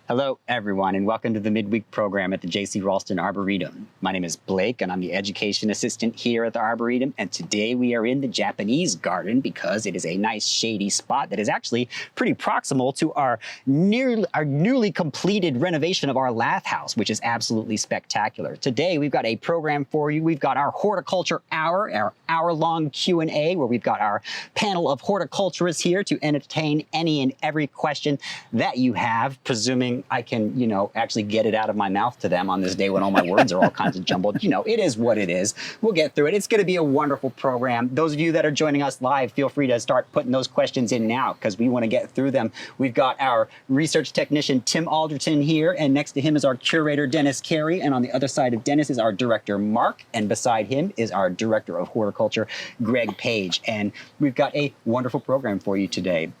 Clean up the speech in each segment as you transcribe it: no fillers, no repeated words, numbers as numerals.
Hello, everyone, and welcome to the Midweek program at the Raulston Arboretum. My name is Blake, and I'm the Education Assistant here at the Arboretum, and today we are in the Japanese garden because it is a nice shady spot that is actually pretty proximal to our newly completed renovation of our lath house, which is absolutely spectacular. Today, we've got a program for you. We've got our Horticulture Hour, our hour-long Q&A, where we've got our panel of horticulturists here to entertain any and every question that you have, presuming I can, actually get it out of my mouth to them on this day when all my words are all kinds of jumbled. It is what it is. We'll get through it. It's going to be a wonderful program. Those of you that are joining us live, feel free to start putting those questions in now because we want to get through them. We've got our research technician, Tim Alderton, here, and next to him is our curator, Dennis Carey, and on the other side of Dennis is our director, Mark, and beside him is our director of horticulture, Greg Paige. And we've got a wonderful program for you today.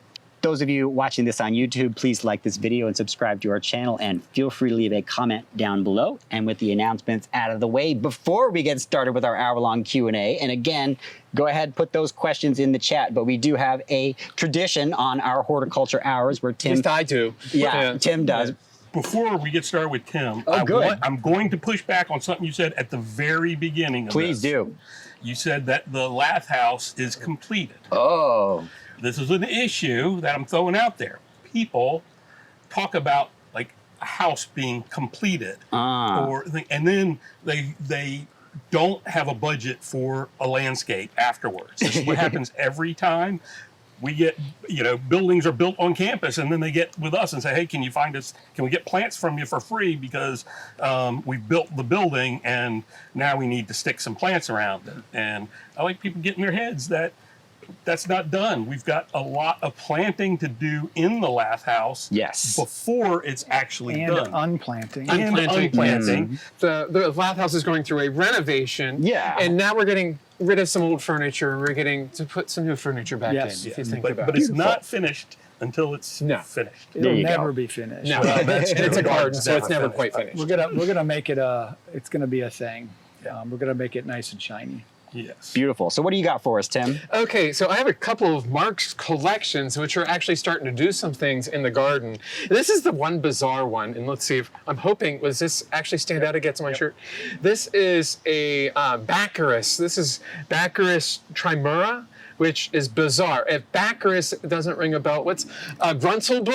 Those of you watching this on YouTube, please like this video and subscribe to our channel, and feel free to leave a comment down below. And with the announcements out of the way, before we get started with our hour-long Q&A, and again, go ahead, put those questions in the chat, but we do have a tradition on our horticulture hours where Tim... At least I do. Yeah, Tim does. Before we get started with Tim, good. I'm going to push back on something you said at the very beginning of Please this. do. You said that the lath house is completed. Oh. This is an issue that I'm throwing out there. People talk about like a house being completed, and then they don't have a budget for a landscape afterwards. This is what happens every time. We get, buildings are built on campus, and then they get with us and say, hey, can we get plants from you for free because we've built the building and now we need to stick some plants around it. And I like people getting their heads that that's not done. We've got a lot of planting to do in the lath house before it's actually done. Unplanting. Unplanting. The lath house is going through a renovation. Yeah. And now we're getting rid of some old furniture and we're getting to put some new furniture back in, if you think about it. But it's not finished until it's finished. It'll never be finished. No, and it's a garden, so it's never quite finished. We're gonna make it it's gonna be a thing. We're gonna make it nice and shiny. Yes. Beautiful. So what do you got for us, Tim? Okay, so I have a couple of Mark's collections which are actually starting to do some things in the garden. This is the one bizarre one, and let's see if, I'm hoping, does this actually stand out against my shirt? This is a Baccharis. This is Baccharis trimura, which is bizarre. If Baccharis doesn't ring a bell, what's Groundsel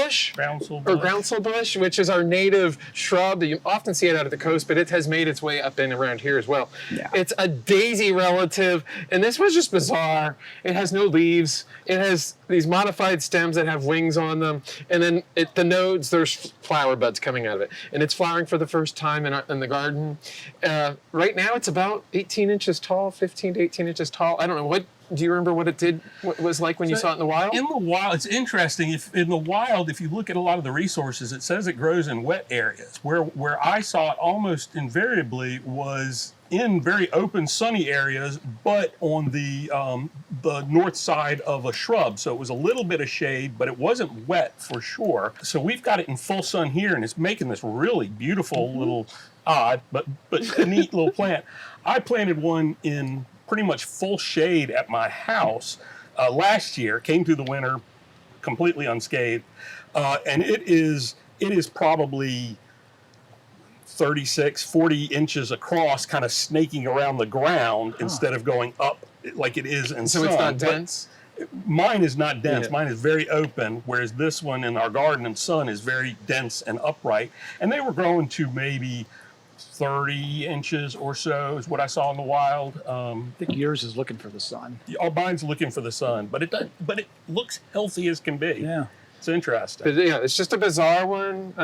bush, which is our native shrub. You often see it out at the coast, but it has made its way up and around here as well. Yeah. It's a daisy relative, and this was just bizarre. It has no leaves. It has these modified stems that have wings on them, and then the nodes, there's flower buds coming out of it, and it's flowering for the first time in the garden. Right now, it's about 18 inches tall, 15 to 18 inches tall. I don't know what. Do you remember what it was like when you saw it in the wild? In the wild, it's interesting. If you look at a lot of the resources, it says it grows in wet areas. Where I saw it almost invariably was in very open, sunny areas, but on the north side of a shrub. So it was a little bit of shade, but it wasn't wet for sure. So we've got it in full sun here, and it's making this really beautiful little odd, but neat little plant. I planted one in pretty much full shade at my house last year. Came through the winter completely unscathed, and it is probably 40 inches across, kind of snaking around the ground instead of going up like it is in sun. So it's not dense? Mine is not dense. Mine is very open, whereas this one in our garden and sun is very dense and upright. And they were growing to maybe 30 inches or so is what I saw in the wild. I think yours is looking for the sun. Mine's looking for the sun, but it looks healthy as can be. Yeah, it's interesting. But yeah, it's just a bizarre one.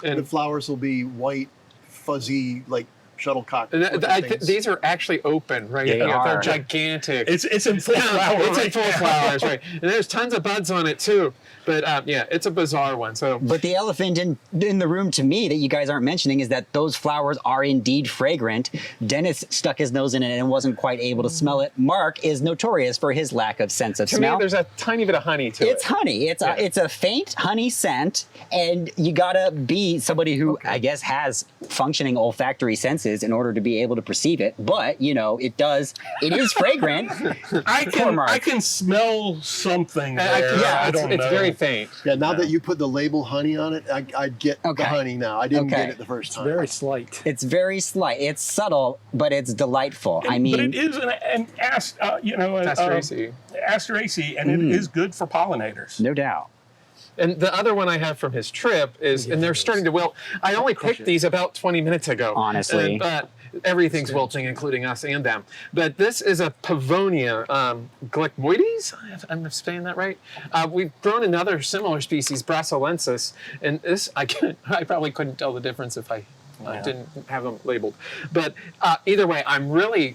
And the flowers will be white, fuzzy, like shuttlecock. These are actually open, right? They're gigantic. It's in full flower. It's in full flowers, right? And there's tons of buds on it too. But yeah, it's a bizarre one. But the elephant in the room to me that you guys aren't mentioning is that those flowers are indeed fragrant. Dennis stuck his nose in it and wasn't quite able to smell it. Mark is notorious for his lack of sense of smell. To me, there's a tiny bit of honey to it. It's honey. It's a faint honey scent, and you gotta be somebody who I guess has functioning olfactory senses senses in order to be able to perceive it, but you know, it is fragrant. I can smell something there. I don't know. It's very faint. Yeah, now that you put the label honey on it, I get the honey now. I didn't get it the first time. Very slight. It's very slight. It's subtle, but it's delightful. But it is an Asteraceae, and it is good for pollinators. No doubt. And the other one I have from his trip is, and they're starting to wilt. I only picked these about 20 minutes ago. Honestly. But everything's wilting, including us and them. But this is a Pavonia glycmoides. I'm saying that right. We've grown another similar species, Brasilensis, and this I probably couldn't tell the difference if I didn't have them labeled. But either way,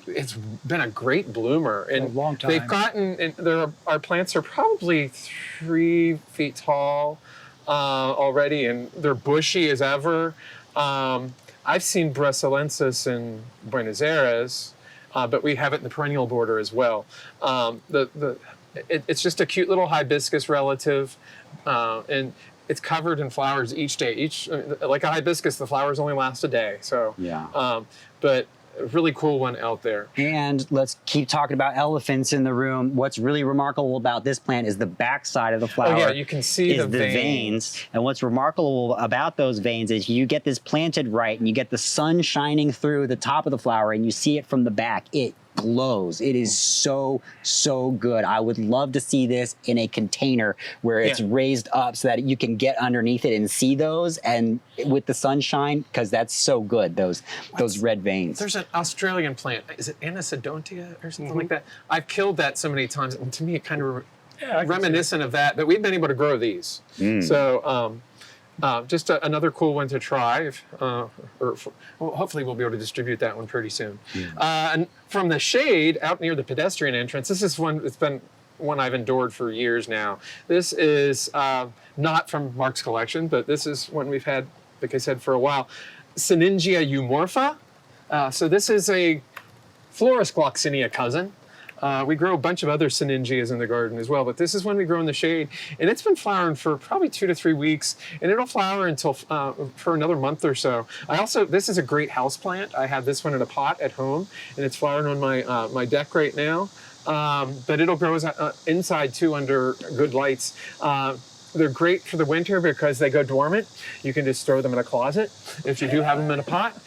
it's been a great bloomer. And a long time. They've gotten, and our plants are probably 3 feet tall already, and they're bushy as ever. I've seen Brasilensis in Buenos Aires, but we have it in the perennial border as well. It's just a cute little hibiscus relative, and it's covered in flowers each day. Like a hibiscus, the flowers only last a day. So yeah. But a really cool one out there. And let's keep talking about elephants in the room. What's really remarkable about this plant is the back side of the flower. Oh yeah, you can see the veins. And what's remarkable about those veins is you get this planted right and you get the sun shining through the top of the flower and you see it from the back. It glows. It is so good. I would love to see this in a container where it's raised up so that you can get underneath it and see those, and with the sunshine, because that's so good, those red veins. There's an Australian plant. Is it Anisodontia or something like that? I've killed that so many times, and to me it kind of reminiscent of that, but we've been able to grow these. So just another cool one to try. Hopefully we'll be able to distribute that one pretty soon. And from the shade out near the pedestrian entrance, this is one that's been one I've endured for years now. This is not from Mark's collection, but this is one we've had, like I said, for a while. Syningia eumorpha. So this is a Florus gloxinia cousin. We grow a bunch of other syningias in the garden as well, but this is one we grow in the shade, and it's been flowering for probably 2 to 3 weeks, and it'll flower until for another month or so. This is a great house plant. I have this one in a pot at home, and it's flowering on my deck right now. But it'll grow inside too under good lights. They're great for the winter because they go dormant. You can just throw them in a closet if you do have them in a pot.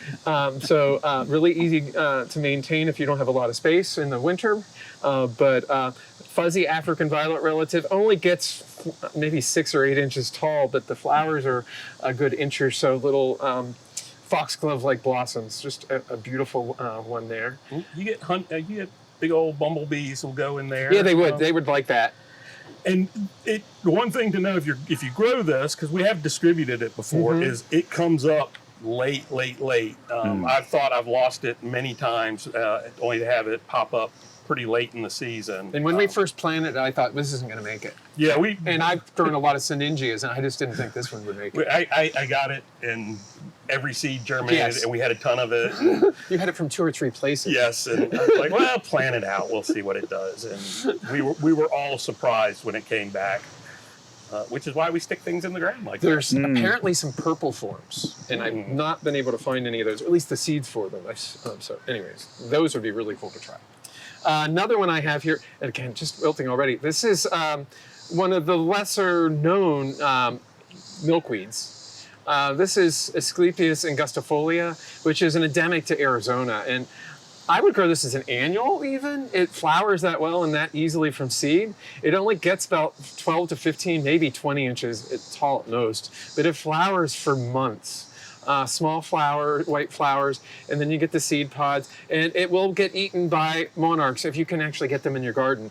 Really easy to maintain if you don't have a lot of space in the winter. But fuzzy African violet relative only gets maybe 6 or 8 inches tall, but the flowers are a good inch or so, little foxglove-like blossoms. Just a beautiful one there. You get big old bumblebees will go in there. Yeah, they would. They would like that. And the one thing to know if you grow this, because we have distributed it before, is it comes up late. I've thought I've lost it many times, only to have it pop up pretty late in the season. And when we first planted it, I thought this isn't going to make it. Yeah, and I've grown a lot of syningias, and I just didn't think this one would make it. I got it, and every seed germinated, and we had a ton of it. You had it from 2 or 3 places. Yes, and I was like, well, plant it out. We'll see what it does. And we were all surprised when it came back, which is why we stick things in the ground like that. There's apparently some purple forms, and I've not been able to find any of those, or at least the seeds for them. So anyways, those would be really cool to try. Another one I have here, and again, just wilting already. This is one of the lesser known milkweeds. This is Asclepias angustifolia, which is an endemic to Arizona. And I would grow this as an annual even. It flowers that well and that easily from seed. It only gets about 12 to 15, maybe 20 inches tall at most, but it flowers for months. Small white flowers, and then you get the seed pods, and it will get eaten by monarchs if you can actually get them in your garden.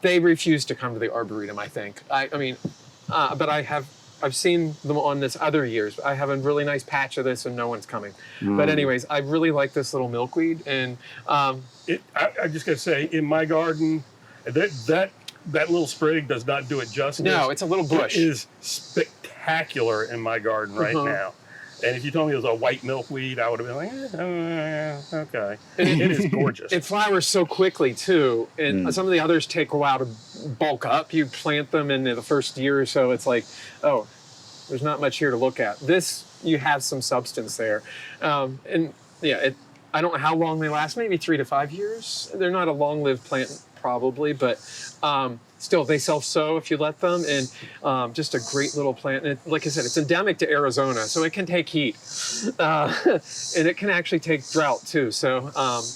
They refuse to come to the Arboretum, I think. But I've seen them on this other years. I have a really nice patch of this, and no one's coming. But anyways, I really like this little milkweed, and I just gotta say, in my garden, that little sprig does not do it justice. No, it's a little bush. It is spectacular in my garden right now. And if you told me it was a white milkweed, I would have been like, okay. It is gorgeous. It flowers so quickly, too. And some of the others take a while to bulk up. You plant them in the first year or so, it's like, oh, there's not much here to look at. This, you have some substance there. I don't know how long they last, maybe 3 to 5 years. They're not a long-lived plant, probably, but still, they self-sow if you let them, and just a great little plant. And like I said, it's endemic to Arizona, so it can take heat, and it can actually take drought too. So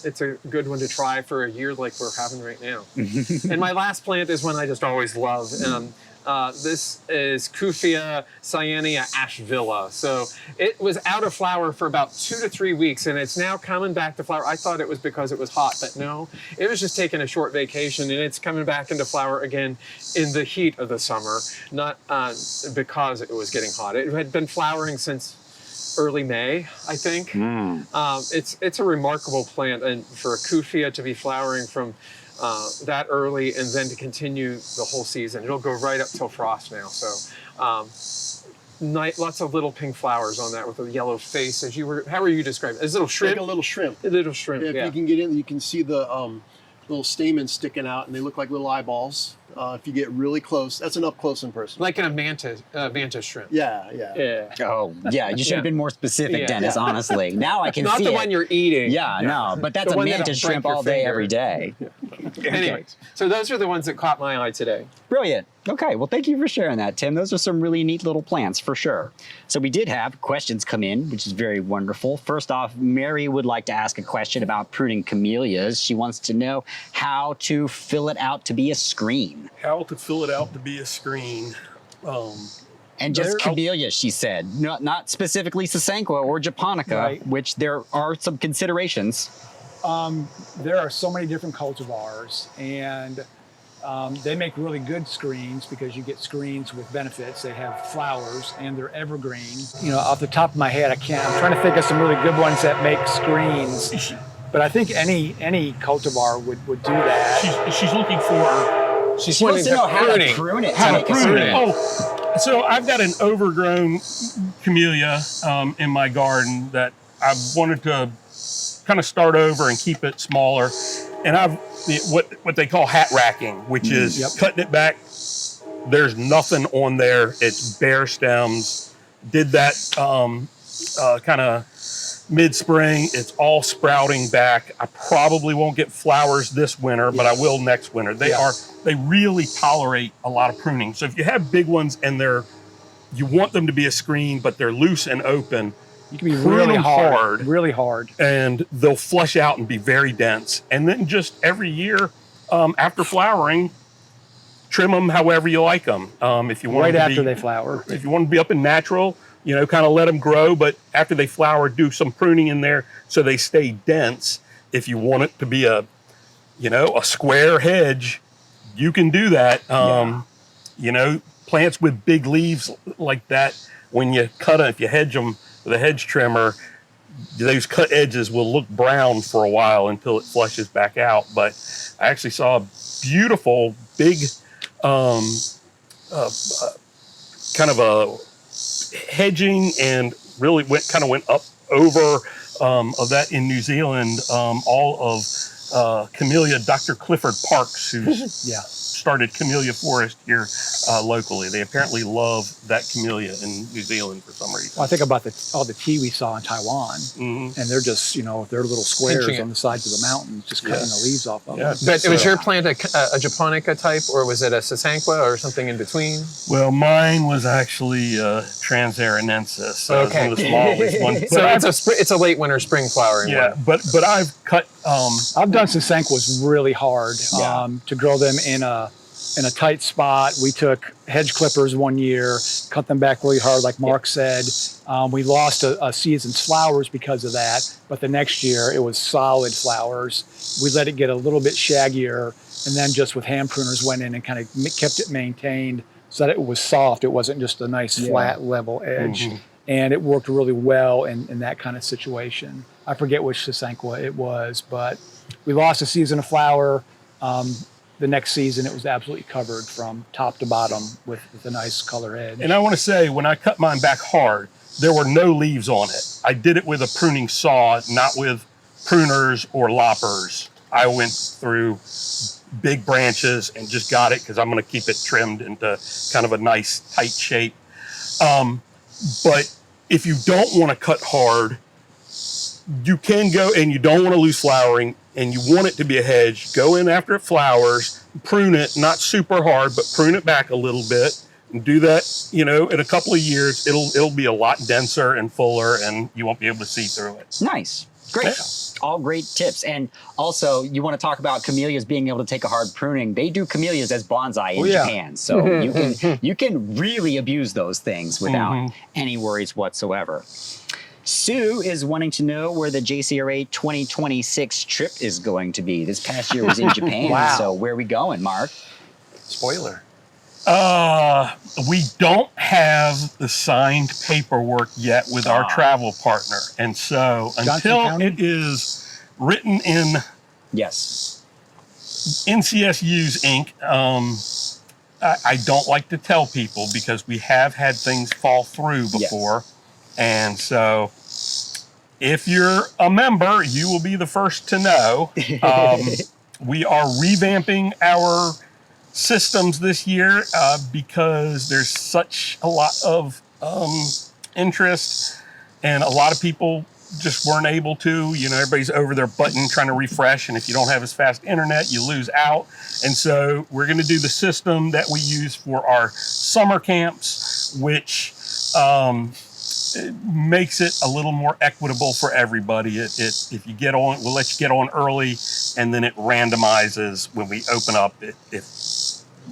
it's a good one to try for a year like we're having right now. And my last plant is one I just always love. This is Kufia cyanea ashvilla. So it was out of flower for about 2 to 3 weeks, and it's now coming back to flower. I thought it was because it was hot, but no, it was just taking a short vacation, and it's coming back into flower again in the heat of the summer, not because it was getting hot. It had been flowering since early May, I think. It's a remarkable plant, and for a Kufia to be flowering from that early and then to continue the whole season. It'll go right up till frost now. So lots of little pink flowers on that with a yellow face. How were you describing it? As little shrimp? Like a little shrimp. A little shrimp, If you can get in, you can see the little stamens sticking out, and they look like little eyeballs. If you get really close, that's an up close and personal. Like in a mantis shrimp. Yeah. Oh, yeah. You should have been more specific, Yeah. Dennis, honestly. Now I can Not see the it. one you're eating. Yeah, no, but that's The a one that'll mantis break shrimp your all day, finger. every day. Anyways, so those are the ones that caught my eye today. Brilliant. Okay, well, thank you for sharing that, Tim. Those are some really neat little plants for sure. So we did have questions come in, which is very wonderful. First off, Mary would like to ask a question about pruning camellias. She wants to know how to fill it out to be a screen. How to fill it out to be a screen. And just There- camellias, she said, not specifically Sasanqua or Japonica, Right. which there are some considerations. There are so many different cultivars, and they make really good screens because you get screens with benefits. They have flowers and they're evergreen. You know, off the top of my head, I'm trying to think of some really good ones that make screens. But I think any cultivar would do that. She's looking for She wants to know how to prune it. how to make a prune screen. it. Oh, so I've got an overgrown camellia in my garden that I wanted to kind of start over and keep it smaller. And I've what they call hat racking, which is cutting it back. There's nothing on there. It's bare stems. Did that kind of mid-spring. It's all sprouting back. I probably won't get flowers this winter, but I will next winter. They really tolerate a lot of pruning. So if you have big ones and you want them to be a screen, but they're loose and open, You can be prune really them hard, really hard. and they'll flush out and be very dense. And then just every year after flowering, trim them however you like them. If you want Right them to after be, they flower. if you want to be up and natural, kind of let them grow. But after they flower, do some pruning in there so they stay dense. If you want it to be a square hedge, you can do that. Plants with big leaves like that, when you cut them, if you hedge them with a hedge trimmer, those cut edges will look brown for a while until it flushes back out. But I actually saw a beautiful big kind of a hedging, and really went up over of that in New Zealand. All of Camellia, Dr. Clifford Parks, who's started Camellia Forest here locally. They apparently love that camellia in New Zealand for some reason. Well, I think about all the tea we saw in Taiwan, and they're just, they're little squares Pinching it. on the sides of the mountains, just cutting the leaves off of Yeah. them. But was your plant a Japonica type, or was it a Sasanqua or something in between? Well, mine was actually Transarinensis, so it's one of the smallest ones. So it's a late winter spring flowering one. but I've cut. I've done Sasanquas really hard to grow them in a tight spot. We took hedge clippers one year, cut them back really hard, like Mark said. We lost a season's flowers because of that, but the next year it was solid flowers. We let it get a little bit shaggier, and then just with hand pruners went in and kind of kept it maintained so that it was soft. It wasn't just a nice flat level edge. And it worked really well in that kind of situation. I forget which Sasanqua it was, but we lost a season of flower. The next season, it was absolutely covered from top to bottom with a nice color edge. And I want to say, when I cut mine back hard, there were no leaves on it. I did it with a pruning saw, not with pruners or loppers. I went through big branches and just got it because I'm going to keep it trimmed into kind of a nice tight shape. But if you don't want to cut hard, you can go, and you don't want to lose flowering, and you want it to be a hedge. Go in after it flowers, prune it, not super hard, but prune it back a little bit. And do that, in a couple of years, it'll be a lot denser and fuller, and you won't be able to see through it. Nice. Great. Yeah. All great tips. And also, you want to talk about camellias being able to take a hard pruning. They do camellias as bonsai in Japan. So you can really abuse those things without any worries whatsoever. Sue is wanting to know where the JCRA 2026 trip is going to be. This past year was in Japan. Wow. So where are we going, Mark? Spoiler. We don't have the signed paperwork yet with our travel partner. And so until County? it is written in Yes. NCSU's ink, I don't like to tell people because we have had things fall through before. And so if you're a member, you will be the first to know. We are revamping our systems this year because there's such a lot of interest, and a lot of people just weren't able to. Everybody's over their button trying to refresh, and if you don't have as fast internet, you lose out. And so we're going to do the system that we use for our summer camps, which it makes it a little more equitable for everybody. If you get on, we'll let you get on early, and then it randomizes when we open up. If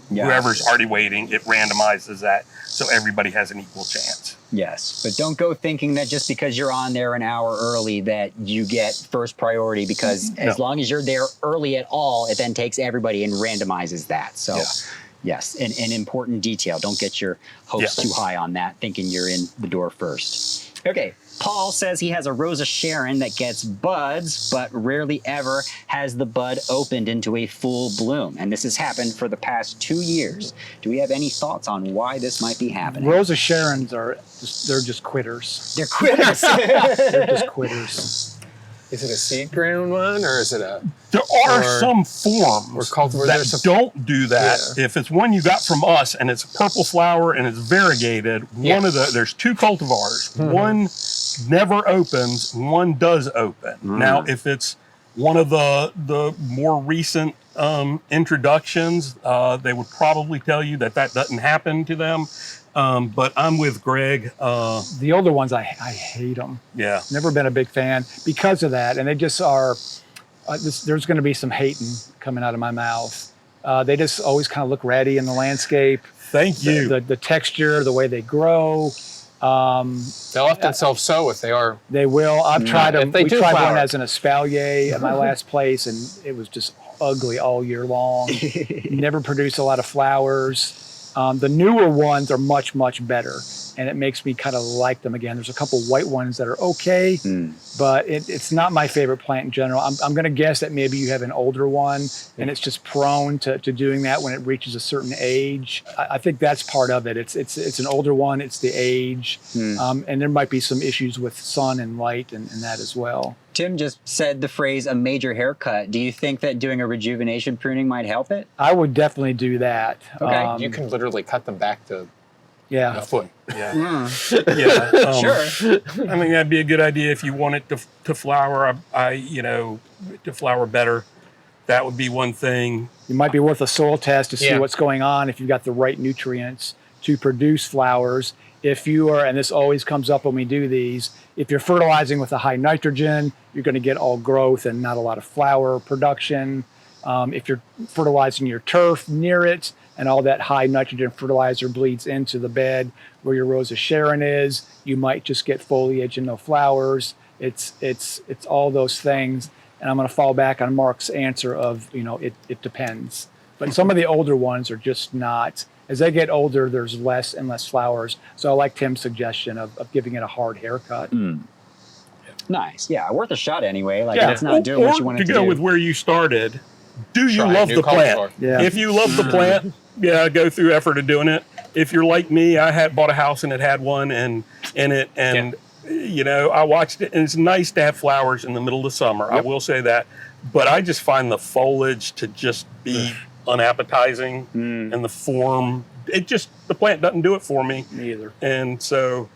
whoever's already waiting, it randomizes that so everybody has an equal chance. Yes, but don't go thinking that just because you're on there an hour early that you get first priority, because as long as you're there early at all, it then takes everybody and randomizes that. So yes, an important detail. Don't get your hopes too high on that, thinking you're in the door first. Okay, Paul says he has a Rosa Sharon that gets buds, but rarely ever has the bud opened into a full bloom. And this has happened for the past 2 years. Do we have any thoughts on why this might be happening? Rosa Sharons they're just quitters. They're quitters. They're just quitters. Is it a seed grown one, or is it a? There are some forms that don't do that. Yeah. If it's one you got from us and it's a purple flower and it's variegated, there's two cultivars. One never opens, one does open. Now, if it's one of the more recent introductions, they would probably tell you that doesn't happen to them. But I'm with Greg. The older ones, I hate them. Yeah. Never been a big fan because of that. And they just are, there's going to be some hating coming out of my mouth. They just always kind of look ratty in the landscape. Thank you. The texture, the way they grow. They'll often self-sow if they are. They will. I've tried them. We tried flower. one as an espalier at my last place, and it was just ugly all year long. Never produced a lot of flowers. The newer ones are much, much better, and it makes me kind of like them again. There's a couple white ones that are okay, but it's not my favorite plant in general. I'm going to guess that maybe you have an older one, and it's just prone to doing that when it reaches a certain age. I think that's part of it. It's an older one. It's the age, and there might be some issues with sun and light and that as well. Tim just said the phrase "a major haircut." Do you think that doing a rejuvenation pruning might help it? I would definitely do that. Okay. You can literally cut them back to a foot. Yeah. Sure. I mean, that'd be a good idea if you want it to flower. To flower better. That would be one thing. It might be worth a soil test to see what's going on, if you've got the right nutrients to produce flowers. If you are, and this always comes up when we do these, if you're fertilizing with a high nitrogen, you're going to get all growth and not a lot of flower production. If you're fertilizing your turf near it and all that high nitrogen fertilizer bleeds into the bed where your Rosa Sharon is, you might just get foliage and no flowers. It's all those things. And I'm going to fall back on Mark's answer of, it depends. But some of the older ones are just not. As they get older, there's less and less flowers. So I like Tim's suggestion of giving it a hard haircut. Nice. Yeah, worth a shot anyway. It's not doing what you want it to do. To go with where you started, do you Try a love new the plant? cultivar. Yeah. If you love the plant, go through effort of doing it. If you're like me, I had bought a house and it had one in it, and I watched it, and it's nice to have flowers in the middle of the summer. I will say that, but I just find the foliage to just be unappetizing, and the form, the plant doesn't do it for me. Me either. And so,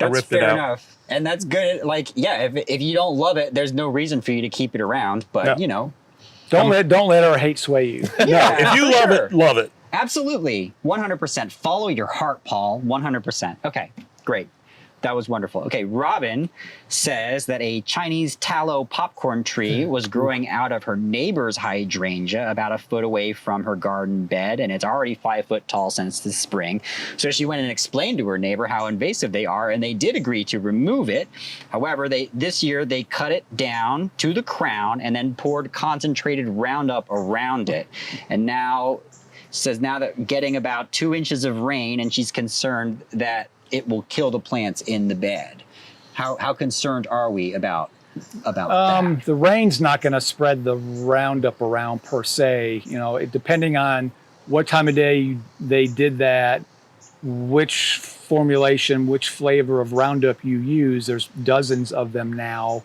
That's ripped it fair out. enough. And that's good. Like, yeah, if you don't love it, there's no reason for you to keep it around. But, No. you know. Don't let our hate sway you. Yeah, If you for love sure. it, love it. Absolutely. 100%. Follow your heart, Paul. 100%. Okay, great. That was wonderful. Okay, Robin says that a Chinese tallow popcorn tree was growing out of her neighbor's hydrangea about a foot away from her garden bed, and it's already 5 foot tall since the spring. So she went and explained to her neighbor how invasive they are, and they did agree to remove it. However, this year they cut it down to the crown and then poured concentrated Roundup around it. And now says now that getting about 2 inches of rain, and she's concerned that it will kill the plants in the bed. How concerned are we about that? The rain's not going to spread the Roundup around per se. You know, depending on what time of day they did that, which formulation, which flavor of Roundup you use. There's dozens of them now.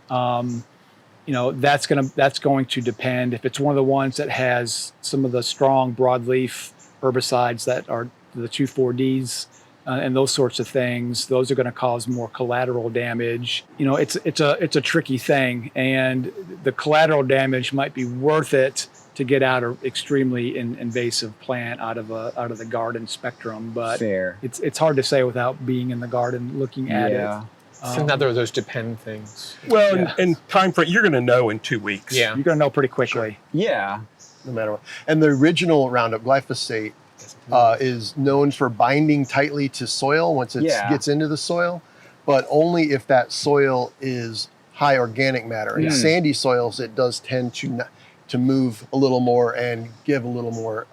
You know, that's going to depend. If it's one of the ones that has some of the strong broadleaf herbicides that are the 2,4-Ds. And those sorts of things, those are going to cause more collateral damage. You know, it's a tricky thing, and the collateral damage might be worth it to get out an extremely invasive plant out of the garden spectrum. But Fair. It's hard to say without being in the garden looking at it. It's another of those depend things. Well, Yeah. and time frame, you're going to know in 2 weeks. Yeah. You're going to know pretty quickly. Yeah. No matter what. And the original Roundup, glyphosate, is known for binding tightly to soil once it Yeah. gets into the soil, but only if that soil is high organic matter. In sandy soils, it does tend to move a little more and give a little more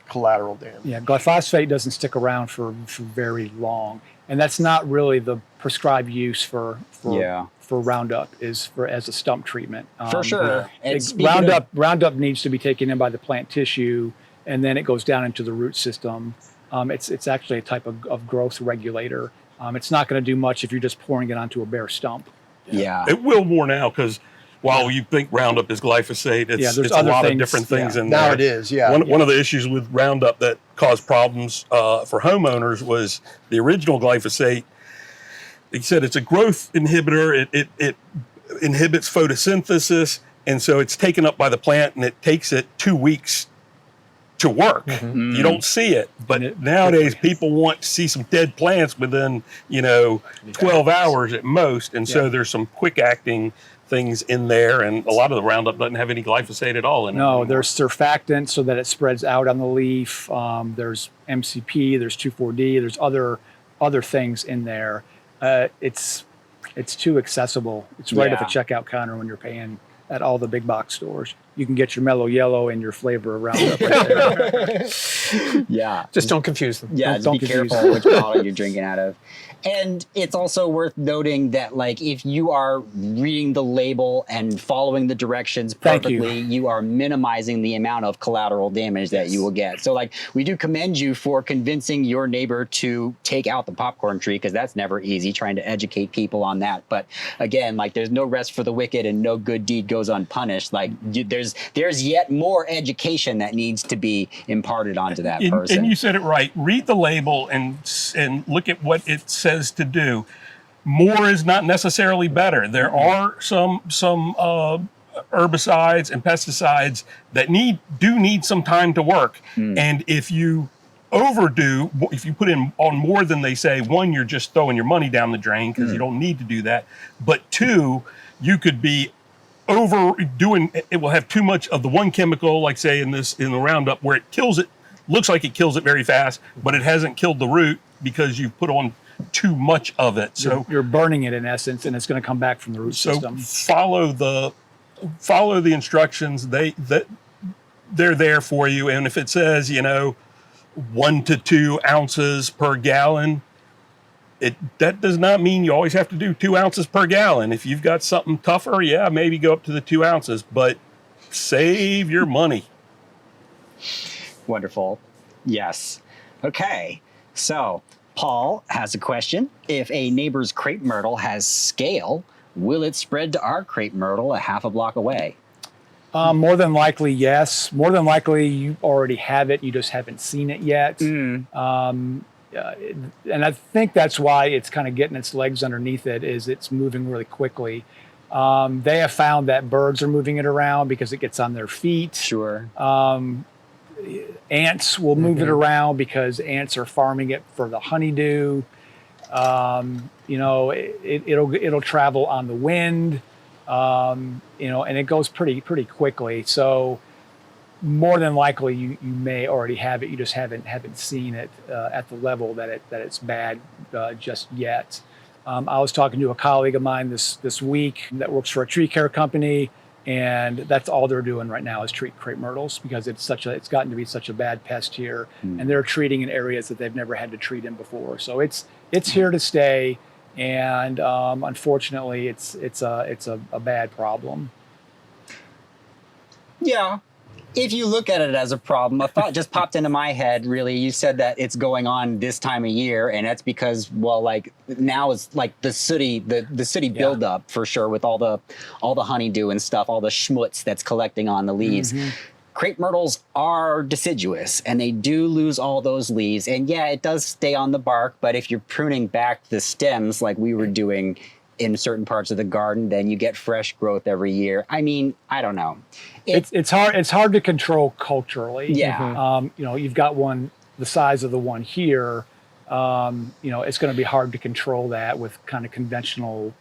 collateral damage. Yeah, glyphosate doesn't stick around for very long, and that's not really the prescribed use for Roundup as a stump treatment. For sure. And speaking Roundup needs to be taken in by the plant tissue, and then it goes down into the root system. It's actually a type of growth regulator. It's not going to do much if you're just pouring it onto a bare stump. Yeah. It will more now because while you think Roundup is glyphosate, it's there's a other lot of things, different things in there. Now it is, yeah. One of the issues with Roundup that caused problems for homeowners was the original glyphosate. He said it's a growth inhibitor. It inhibits photosynthesis, and so it's taken up by the plant, and it takes it 2 weeks to work. Mm-hmm. You don't see it, but nowadays people want to see some dead plants within 12 hours at most, and so there's some quick acting things in there, and a lot of the Roundup doesn't have any glyphosate at all in it. No, anymore. there's surfactant so that it spreads out on the leaf. There's MCP, there's 2,4-D, there's other things in there. It's too accessible. It's right at the checkout counter when you're paying at all the big box stores. You can get your mellow yellow and your flavor of Roundup right there. Yeah. Just don't confuse them. Yeah, Don't just be confuse careful which bottle you're drinking out of. And it's also worth noting that, like, if you are reading the label and following the directions Thank you. perfectly, you are minimizing the amount of collateral damage that you will get. So, like, we do commend you for convincing your neighbor to take out the popcorn tree, because that's never easy, trying to educate people on that. But again, like, there's no rest for the wicked and no good deed goes unpunished. Like, there's yet more education that needs to be imparted onto that person. And you said it right. Read the label and look at what it says to do. More is not necessarily better. There are some herbicides and pesticides that do need some time to work. And if you overdo, if you put in on more than they say, one, you're just throwing your money down the drain because you don't need to do that. But two, you could be overdoing. It will have too much of the one chemical, like say in the Roundup, where it kills it. Looks like it kills it very fast, but it hasn't killed the root because you've put on too much of it. So You're burning it in essence, and it's going to come back from the root system. follow the instructions. They're there for you. And if it says 1 to 2 ounces per gallon, that does not mean you always have to do 2 ounces per gallon. If you've got something tougher, maybe go up to the 2 ounces, but save your money. Wonderful. Yes. Okay. So Paul has a question. If a neighbor's crepe myrtle has scale, will it spread to our crepe myrtle a half a block away? More than likely, yes. More than likely, you already have it. You just haven't seen it yet. and I think that's why it's kind of getting its legs underneath it, is it's moving really quickly. They have found that birds are moving it around because it gets on their feet. Sure. Ants will move it around because ants are farming it for the honeydew. You know, it'll travel on the wind. You know, and it goes pretty quickly. So more than likely, you may already have it. You just haven't seen it at the level that it's bad just yet. I was talking to a colleague of mine this week that works for a tree care company, and that's all they're doing right now is treat crepe myrtles because it's gotten to be such a bad pest here, and they're treating in areas that they've never had to treat in before. So it's here to stay, and unfortunately, it's a bad problem. Yeah. If you look at it as a problem, a thought just popped into my head, really. You said that it's going on this time of year, and that's because, well, like now it's like the sooty buildup for sure with all the honeydew and stuff, all the schmutz that's collecting on the leaves. Crepe myrtles are deciduous, and they do lose all those leaves. And yeah, it does stay on the bark, but if you're pruning back the stems like we were doing in certain parts of the garden, then you get fresh growth every year. I mean, I don't know. It's hard to control culturally. Yeah. You know, you've got one the size of the one here. You know, it's going to be hard to control that with kind of conventional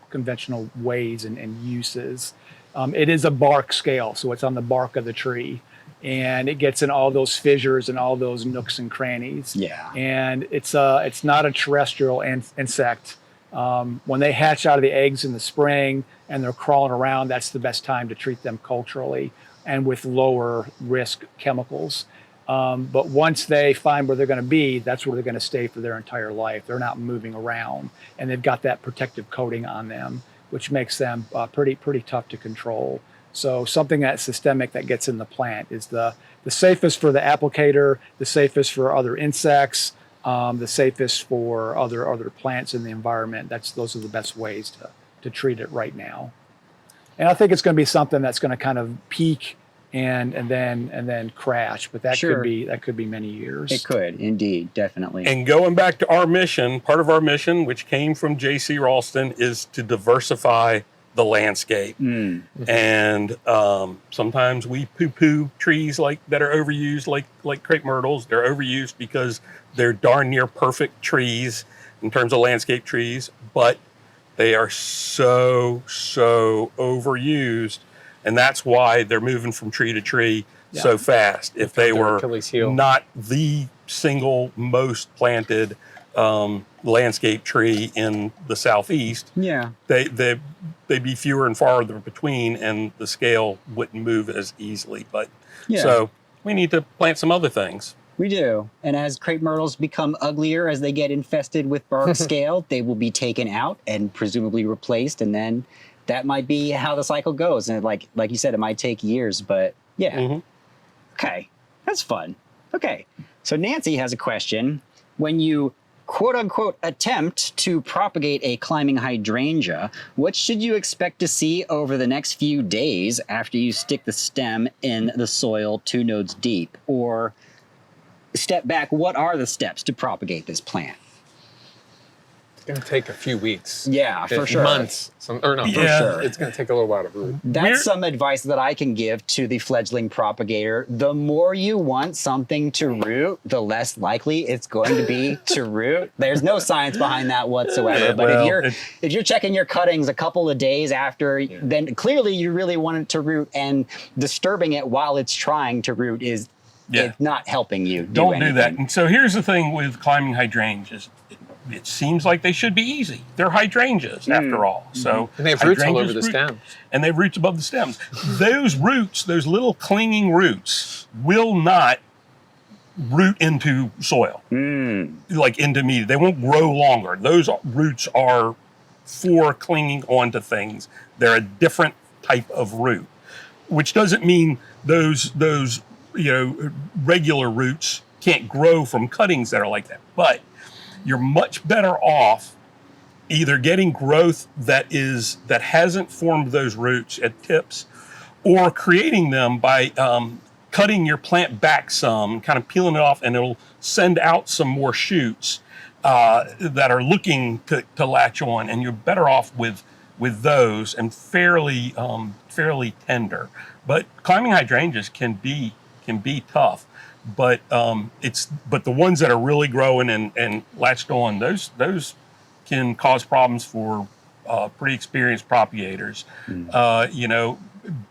ways and uses. It is a bark scale, so it's on the bark of the tree, and it gets in all those fissures and all those nooks and crannies. Yeah. And it's not a terrestrial insect. When they hatch out of the eggs in the spring and they're crawling around, that's the best time to treat them culturally and with lower risk chemicals. But once they find where they're going to be, that's where they're going to stay for their entire life. They're not moving around, and they've got that protective coating on them, which makes them pretty tough to control. So something that's systemic that gets in the plant is the safest for the applicator, the safest for other insects, the safest for other plants in the environment. Those are the best ways to treat it right now. And I think it's going to be something that's going to kind of peak and then crash, but that could be many years. It could indeed, definitely. And going back to our mission, part of our mission, which came from JC Raulston, is to diversify the landscape. And sometimes we poo-poo trees that are overused, like crepe myrtles. They're overused because they're darn near perfect trees in terms of landscape trees, but they are so overused, and that's why they're moving from tree to tree so fast. If they were not the single most planted landscape tree in the Southeast, they'd be fewer and farther between, and the scale wouldn't move as easily. But so we need to plant some other things. We do. And as crepe myrtles become uglier as they get infested with bark scale, they will be taken out and presumably replaced, and then that might be how the cycle goes. And like you said, it might take years, but yeah. Okay, that's fun. Okay, so Nancy has a question. When you quote unquote attempt to propagate a climbing hydrangea, what should you expect to see over the next few days after you stick the stem in the soil 2 nodes deep? Or step back, what are the steps to propagate this plant? It's going to take a few weeks. Yeah, for sure. Months. For sure. It's going to take a little while to root. That's some advice that I can give to the fledgling propagator. The more you want something to root, the less likely it's going to be to root. There's no science behind that whatsoever. But if you're checking your cuttings a couple of days after, then clearly you really want it to root, and disturbing it while it's trying to root is it's not helping you Don't do that. And so here's the thing with climbing hydrangeas. It seems like they should be easy. They're hydrangeas after all. So and they have roots all over the stems. And they have roots above the stems. Those roots, those little clinging roots, will not root into soil, like into media. They won't grow longer. Those roots are for clinging onto things. They're a different type of root, which doesn't mean those regular roots can't grow from cuttings that are like that. But you're much better off either getting growth that hasn't formed those roots at tips, or creating them by cutting your plant back some, kind of peeling it off, and it'll send out some more shoots. that are looking to latch on, and you're better off with those and fairly tender. But climbing hydrangeas can be tough. But but the ones that are really growing and latched on, those can cause problems for pretty experienced propagators.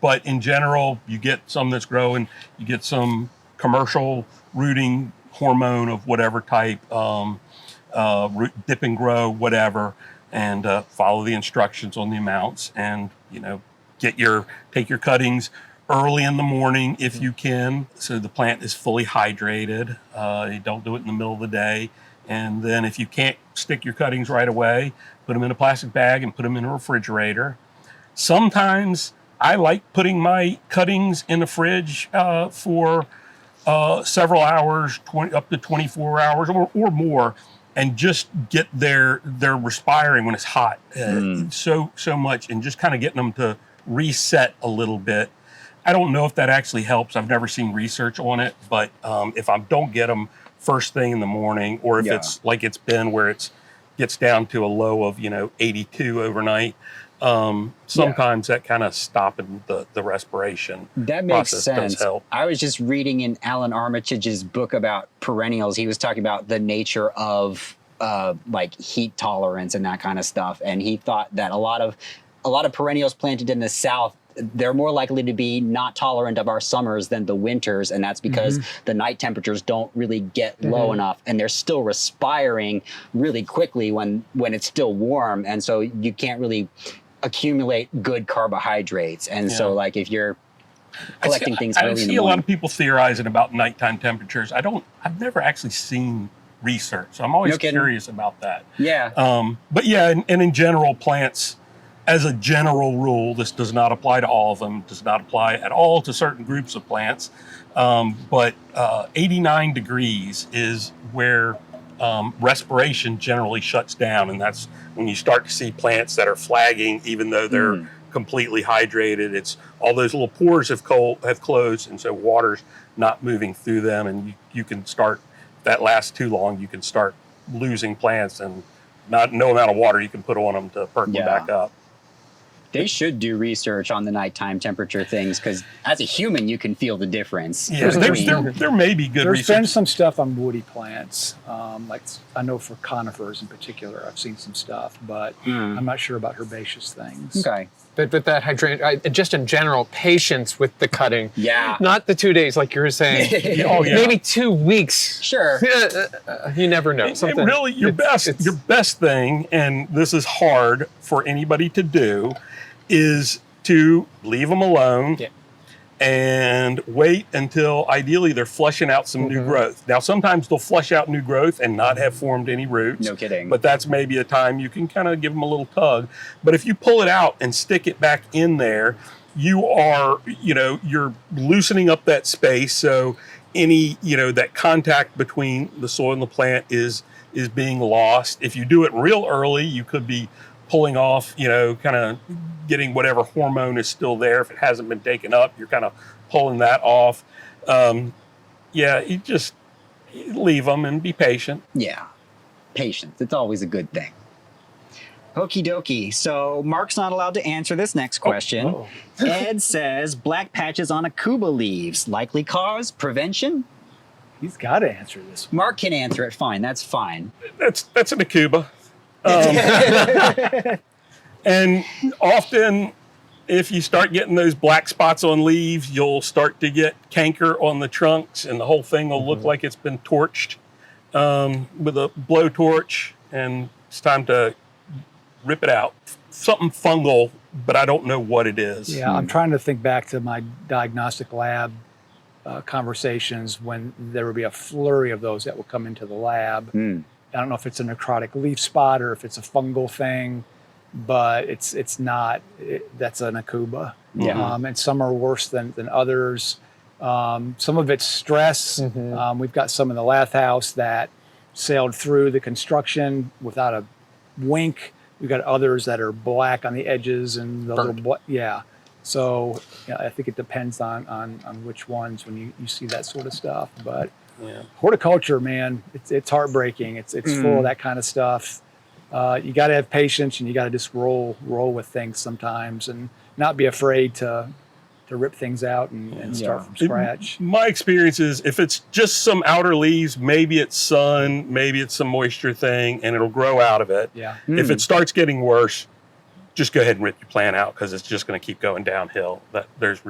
But in general, you get some that's growing, you get some commercial rooting hormone of whatever type, dip and grow, whatever, and follow the instructions on the amounts, and take your cuttings early in the morning if you can, so the plant is fully hydrated. You don't do it in the middle of the day. And then if you can't stick your cuttings right away, put them in a plastic bag and put them in a refrigerator. Sometimes I like putting my cuttings in the fridge for several hours, up to 24 hours or more, and just get their respiring when it's hot so much, and just kind of getting them to reset a little bit. I don't know if that actually helps. I've never seen research on it, but if I don't get them first thing in the morning, or if it's like it's been where it gets down to a low of 82 overnight, sometimes that kind of stopping the respiration. That makes sense. sense. I was just reading in Alan Armitage's book about perennials. He was talking about the nature of like heat tolerance and that kind of stuff, and he thought that a lot of perennials planted in the South, they're more likely to be not tolerant of our summers than the winters, and that's because the night temperatures don't really get low enough, and they're still respiring really quickly when it's still warm, and so you can't really accumulate good carbohydrates. And so like if you're collecting things early in the morning. I see a lot of people theorizing about nighttime temperatures. I've never actually seen research, so I'm always curious about that. But and in general, plants, as a general rule, this does not apply to all of them, does not apply at all to certain groups of plants, but 89 degrees is where respiration generally shuts down, and that's when you start to see plants that are flagging even though they're completely hydrated. It's all those little pores have closed, and so water's not moving through them, and you can start, if that lasts too long, you can start losing plants, and no amount of water you can put on them to perk them back up. They should do research on the nighttime temperature things, because as a human, you can feel the difference. Yeah, there may be good research. There's been some stuff on woody plants. Like I know for conifers in particular, I've seen some stuff, but I'm not sure about herbaceous things. Okay. But that hydrangea, just in general, patience with the cutting. Yeah. Not the 2 days like you were saying. Maybe 2 weeks. Sure. You never know. And really, your best thing, and this is hard for anybody to do, is to leave them alone and wait until ideally they're flushing out some new growth. Now, sometimes they'll flush out new growth and not have formed any roots. No kidding. But that's maybe a time you can kind of give them a little tug. But if you pull it out and stick it back in there, you are, you're loosening up that space. So any, that contact between the soil and the plant is being lost. If you do it real early, you could be pulling off, kind of getting whatever hormone is still there. If it hasn't been taken up, you're kind of pulling that off. You just leave them and be patient. Yeah, patience. It's always a good thing. Okie dokie. So Mark's not allowed to answer this next question. Ed says, black patches on Akuba leaves, likely cause, prevention? He's got to answer this one. Mark can answer it. Fine. That's fine. That's an Akuba. And often, if you start getting those black spots on leaves, you'll start to get canker on the trunks, and the whole thing will look like it's been torched with a blowtorch, and it's time to rip it out. Something fungal, but I don't know what it is. Yeah, I'm trying to think back to my diagnostic lab conversations when there would be a flurry of those that would come into the lab. I don't know if it's a necrotic leaf spot or if it's a fungal thing, but it's not. That's an Akuba. And some are worse than others. Some of it's stress. We've got some in the Lath House that sailed through the construction without a wink. We've got others that are black on the edges and the little So I think it depends on which ones when you see that sort of stuff. But Yeah. Horticulture, man, it's heartbreaking. It's full of that kind of stuff. You got to have patience, and you got to just roll with things sometimes, and not be afraid to rip things out and start from scratch. My experience is if it's just some outer leaves, maybe it's sun, maybe it's some moisture thing, and it'll grow out of it. Yeah. If it starts getting worse, just go ahead and rip your plant out because it's just going to keep going downhill. There's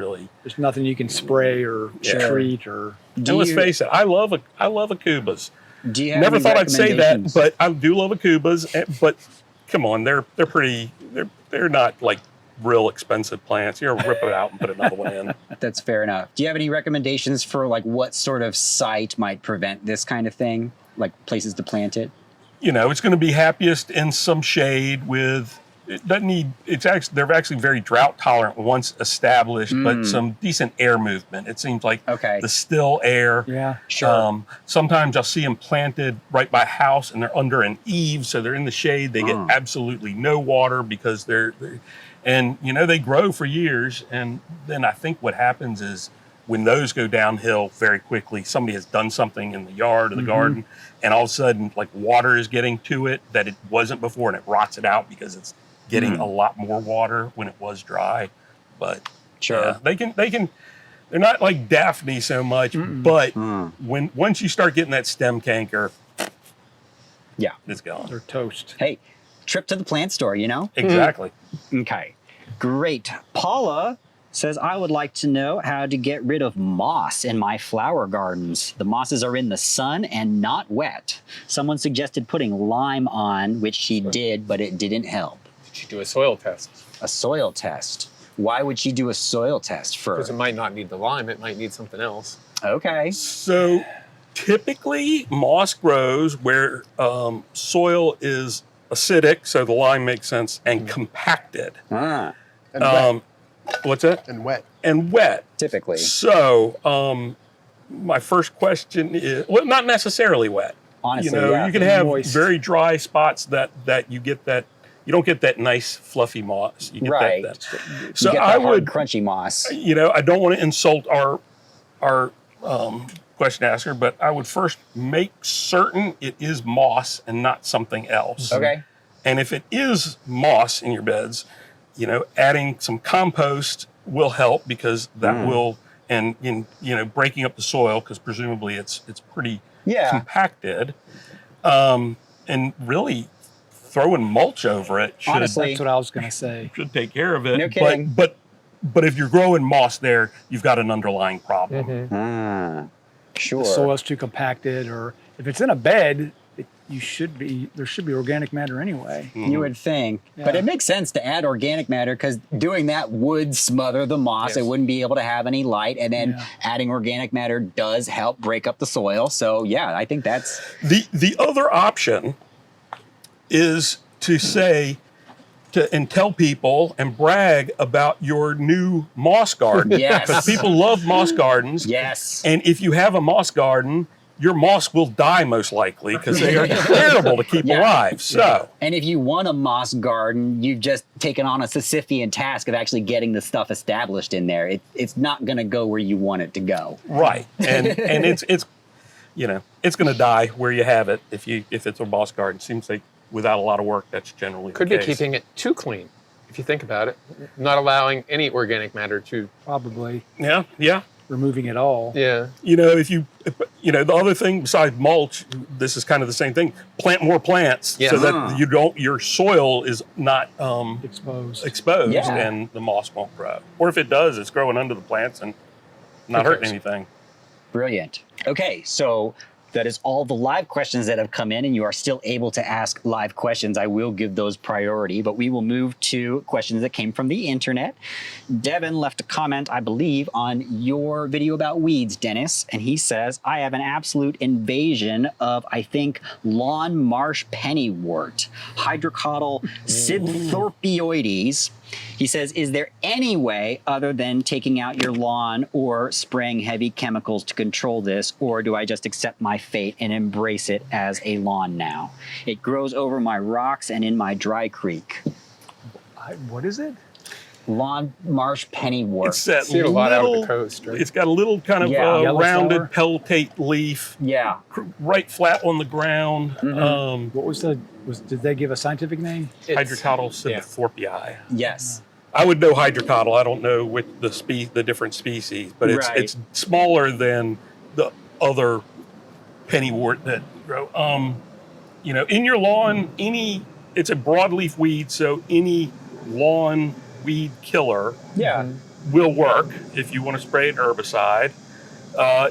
nothing you can spray or treat or. And let's face it, I love acubas. Do you have Never any thought I'd say that, recommendations? but I do love acubas. But come on, they're not like real expensive plants. You'll rip it out and put another one in. That's fair enough. Do you have any recommendations for like what sort of site might prevent this kind of thing? Like places to plant it? It's going to be happiest in some shade with. It doesn't need. They're actually very drought tolerant once established, but some decent air movement. It seems like the still air. Yeah, sure. Sometimes I'll see them planted right by a house, and they're under an eave, so they're in the shade. They get absolutely no water because and they grow for years. And then I think what happens is when those go downhill very quickly, somebody has done something in the yard or the garden, and all of a sudden, like water is getting to it that it wasn't before, and it rots it out because it's getting a lot more water when it was dry. But sure, they can. They're not like Daphne so much, but once you start getting that stem canker, it's gone. They're toast. Hey, trip to the plant store, Exactly. Okay, great. Paula says, I would like to know how to get rid of moss in my flower gardens. The mosses are in the sun and not wet. Someone suggested putting lime on, which she did, but it didn't help. Did you do a soil test? A soil test. Why would she do a soil test Because first? it might not need the lime, it might need something else. Okay. So typically moss grows where soil is acidic, so the lime makes sense, and compacted. Ah, And wet. What's that? And wet. And wet. typically. So my first question is, well, not necessarily wet. Honestly, yeah. you can have Moist. very dry spots that you get that. You don't get that nice fluffy moss. You get Right. that. You So get that I hard, would, crunchy moss. I don't want to insult our question asker, but I would first make certain it is moss and not something else. Okay. And if it is moss in your beds, adding some compost will help because that will, and breaking up the soil because presumably it's pretty compacted, and really throwing mulch over it should Honestly, That's what I was going to say. take care of it. No kidding. But if you're growing moss there, you've got an underlying problem. Ah, sure. The soil's too compacted, or if it's in a bed, there should be organic matter anyway. You would think. But it makes sense to add organic matter because doing that would smother the moss. Yes. It wouldn't be able to have any light. And then adding organic matter does help break up the soil. So, yeah, I think that's... The other option is to say and tell people and brag about your new moss garden. Yes. Because people love moss gardens. Yes. And if you have a moss garden, your moss will die most likely because they are terrible to keep alive. So, And if you want a moss garden, you've just taken on a Sisyphean task of actually getting the stuff established in there. It's not going to go where you want it to go. right. And it's going to die where you have it if it's a moss garden. Seems like without a lot of work, that's generally Could the be case. keeping it too clean, if you think about it. Not allowing any organic matter to... Probably Yeah. removing it all. Yeah. The other thing besides mulch, this is kind of the same thing. Plant more plants so that your soil is not exposed Yeah. and the moss won't grow. Or if it does, it's growing under the plants and not hurting anything. Brilliant. Okay, so that is all the live questions that have come in, and you are still able to ask live questions. I will give those priority, but we will move to questions that came from the internet. Devin left a comment, I believe, on your video about weeds, Dennis, and he says, I have an absolute invasion of, I think, lawn marsh pennywort, Hydrocotyle synthorpioides. He says, is there any way other than taking out your lawn or spraying heavy chemicals to control this, or do I just accept my fate and embrace it as a lawn now? It grows over my rocks and in my dry creek. What is it? Lawn marsh pennywort. It's that See it a lot out of the little, coast, right? it's got a little kind of Yeah. Yellow rounded flower. peltate leaf, Yeah. right flat on the ground. What was did they give a scientific name? Hydrocotyle cinnathorpii. Yes. I would know hydrocotyle. I don't know with the different species, but Right. it's smaller than the other pennywort that grow. In your lawn, it's a broadleaf weed, so any lawn weed killer Yeah. will work if you want to spray an herbicide.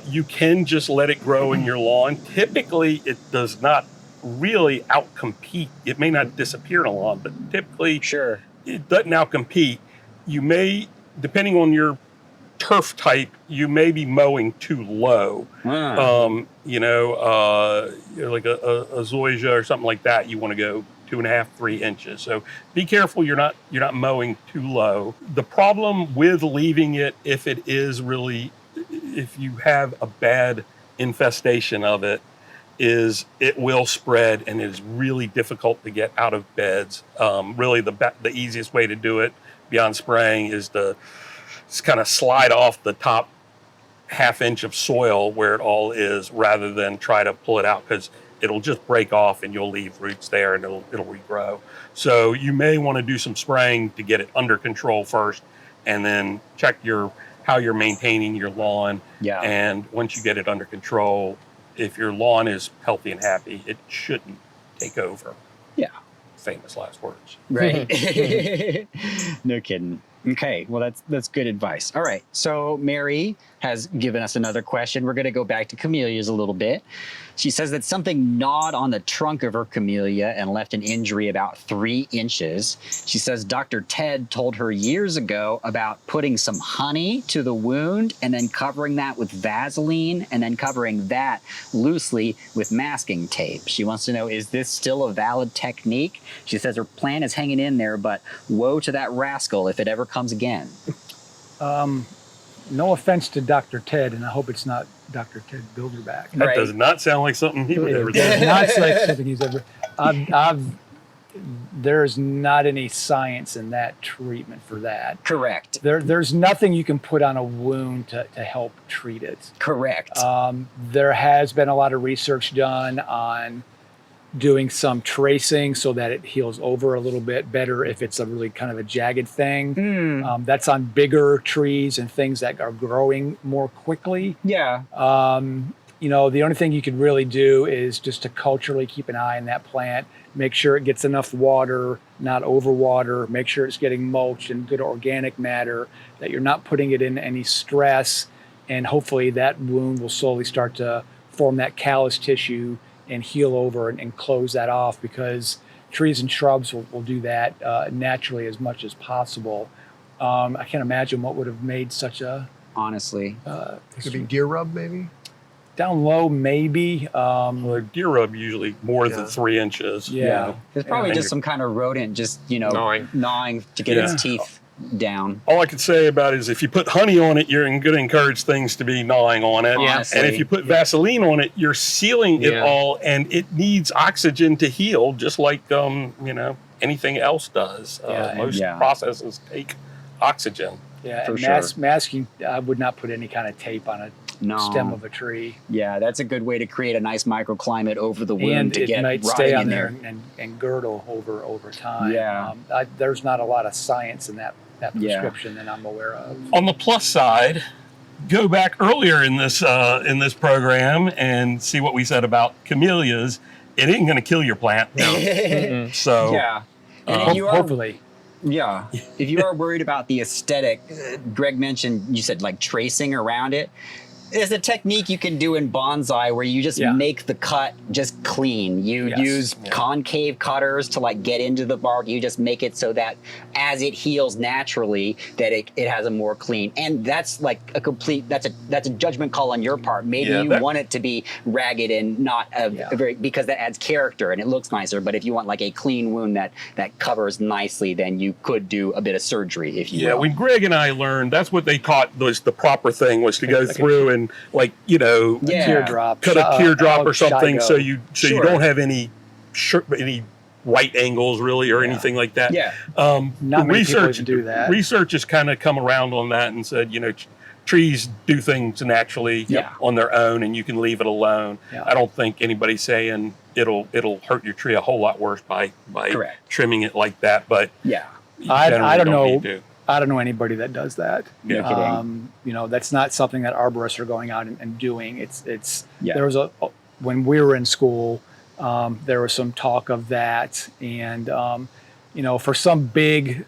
You can just let it grow in your lawn. Typically, it does not really outcompete. It may not disappear in a lawn, but typically Sure. it doesn't outcompete. You may, depending on your turf type, you may be mowing too low. Like a zoysia or something like that, you want to go 2.5, 3 inches. So be careful you're not mowing too low. The problem with leaving it, if you have a bad infestation of it, is it will spread and it is really difficult to get out of beds. Really the easiest way to do it beyond spraying is to just kind of slide off the top 1/2 inch of soil where it all is, rather than try to pull it out, because it'll just break off and you'll leave roots there and it'll regrow. So you may want to do some spraying to get it under control first, and then check how you're maintaining your lawn. Yeah. And once you get it under control, if your lawn is healthy and happy, it shouldn't take over. Yeah. Famous last words. Right. No kidding. Okay, well that's good advice. All right, so Mary has given us another question. We're going to go back to camellias a little bit. She says that something gnawed on the trunk of her camellia and left an injury about 3 inches. She says Dr. Ted told her years ago about putting some honey to the wound and then covering that with Vaseline and then covering that loosely with masking tape. She wants to know, is this still a valid technique? She says her plant is hanging in there, but woe to that rascal if it ever comes again. No offense to Dr. Ted, and I hope it's not Dr. Ted Bilderback. That Right. does not sound like something he would ever do. It's not like something he's ever. There's not any science in that treatment for that. Correct. There's nothing you can put on a wound to help treat it. Correct. There has been a lot of research done on doing some tracing so that it heals over a little bit better if it's a really kind of a jagged thing. That's on bigger trees and things that are growing more quickly. Yeah. The only thing you could really do is just to culturally keep an eye on that plant, make sure it gets enough water, not overwater, make sure it's getting mulch and good organic matter, that you're not putting it in any stress, and hopefully that wound will slowly start to form that callus tissue and heal over and close that off, because trees and shrubs will do that naturally as much as possible. I can't imagine what would have made such a... Honestly. Could be deer rub, maybe. Down low, maybe. Well, deer rub usually more than 3 inches. Yeah. There's probably Yeah. just some kind of rodent just, gnawing to get Yeah. its teeth down. All I could say about it is if you put honey on it, you're going to encourage things to be gnawing on it. Honestly. And if you put Vaseline on it, you're sealing it Yeah. all, and it needs oxygen to heal, just like anything else does. Most Yeah. processes take oxygen. Yeah, For and masking, I would not put any kind of tape on a No. stem of a tree. Yeah, that's a good way to create a nice microclimate over the wound And to it get might rotting stay in on there. there and girdle over time. Yeah. There's not a lot of science in that Yeah. prescription that I'm aware of. On the plus side, go back earlier in this program and see what we said about camellias. It ain't going to kill your plant. So Yeah. And if you are, Hopefully. yeah, if you are worried about the aesthetic, Greg mentioned, you said like tracing around it. There's a technique you can do in bonsai where you just make the cut just clean. You use concave cutters to like get into the bark. You just make it so that as it heals naturally, that it has a more clean. And that's like a complete, that's a judgment call on your part. Maybe you want it to be ragged and not a very, because that adds character and it looks nicer. But if you want like a clean wound that covers nicely, then you could do a bit of surgery if you will. when Greg and I learned, that's what they taught was the proper thing was to go through and Teardrop. cut a teardrop or Shy something go. so you don't have any right angles really or anything like that. Yeah. Not many people even do that. Research has kind of come around on that and said, trees do things naturally on their own, and you can leave it alone. Yeah. I don't think anybody's saying it'll hurt your tree a whole lot worse by Correct. trimming it like that. But Yeah. I don't know. need to. I don't know anybody that does that. No kidding. That's not something that arborists are going out and doing. It's Yeah. There was when we were in school, there was some talk of that, and for some big,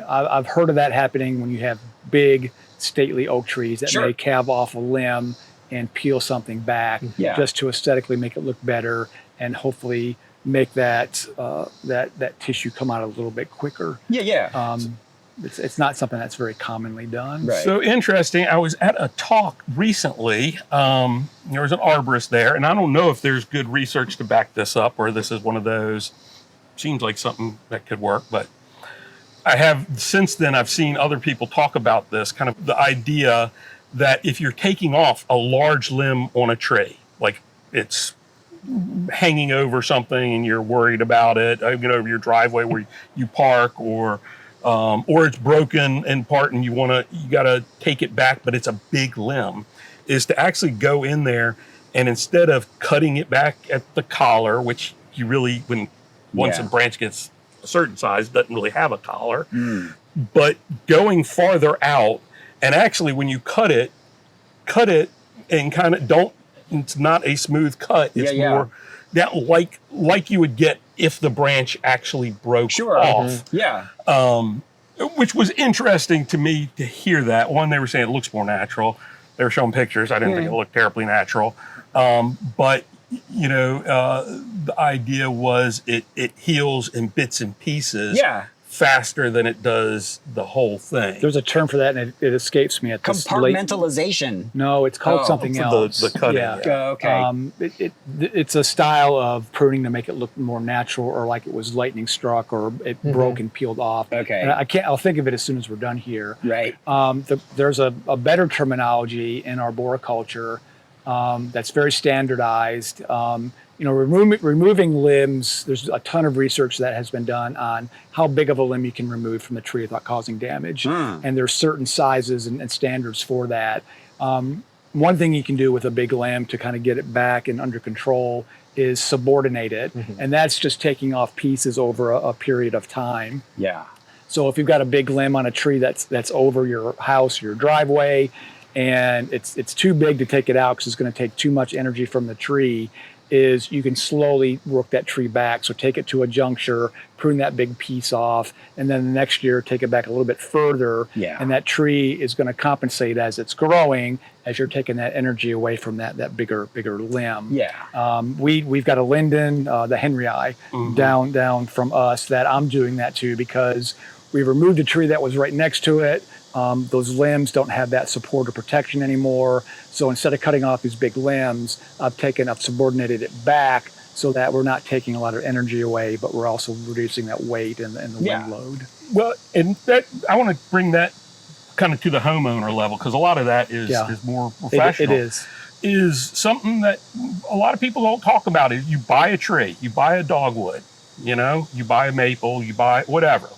I've heard of that happening when you have big stately oak trees that Sure. may calve off a limb and peel something back Yeah. just to aesthetically make it look better and hopefully make that tissue come out a little bit quicker. Yeah. It's not something that's very commonly done. Right. So interesting. I was at a talk recently. There was an arborist there, and I don't know if there's good research to back this up or this is one of those, seems like something that could work, but since then I've seen other people talk about this, kind of the idea that if you're taking off a large limb on a tree, like it's hanging over something and you're worried about it, over your driveway where you park, or it's broken in part and you gotta take it back, but it's a big limb, is to actually go in there and instead of cutting it back at the collar, which you really, once a branch gets a certain size, doesn't really have a collar, but going farther out, and actually when you cut it and kind of it's not a smooth cut, it's more that like you would get if the branch actually broke off. Yeah. Which was interesting to me to hear that. One, they were saying it looks more natural. They were showing pictures. I didn't think it looked terribly natural. But the idea was it heals in bits and pieces faster than it does the whole thing. There's a term for that, and it escapes me at this Compartmentalization. No, it's called something for else. the cutting. Yeah. Okay. It's a style of pruning to make it look more natural, or like it was lightning struck, or it broke and peeled off. Okay. And I'll think of it as soon as we're done here. Right. There's a better terminology in arboriculture that's very standardized. Removing limbs, there's a ton of research that has been done on how big of a limb you can remove from the tree without causing damage. And there's certain sizes and standards for that. One thing you can do with a big limb to kind of get it back and under control is subordinate it. And that's just taking off pieces over a period of time. Yeah. So if you've got a big limb on a tree that's over your house, your driveway, and it's too big to take it out because it's going to take too much energy from the tree, is you can slowly work that tree back. So take it to a juncture, prune that big piece off, and then the next year take it back a little bit further. Yeah. And that tree is going to compensate as it's growing, as you're taking that energy away from that bigger limb. Yeah. We've got a linden, the Henryi, down from us, that I'm doing that to because we removed a tree that was right next to it. Those limbs don't have that support or protection anymore. So instead of cutting off these big limbs, I've subordinated it back so that we're not taking a lot of energy away, but we're also reducing that weight and the wind load. Well, and that I want to bring that kind of to the homeowner level, because a lot of that is more professional. It is something that a lot of people don't talk about. Is you buy a tree, you buy a dogwood, you buy a maple, you buy whatever,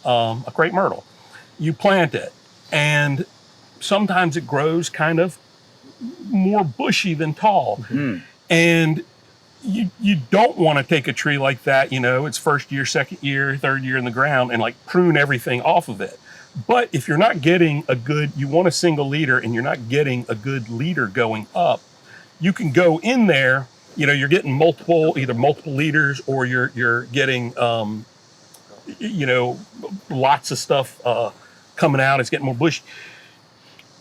a crepe myrtle, you plant it. And sometimes it grows kind of more bushy than tall. And you don't want to take a tree like that, it's first year, second year, third year in the ground and like prune everything off of it. But if you're not getting you want a single leader and you're not getting a good leader going up, you can go in there, you're getting either multiple leaders, or you're getting, lots of stuff, coming out, it's getting more bushy.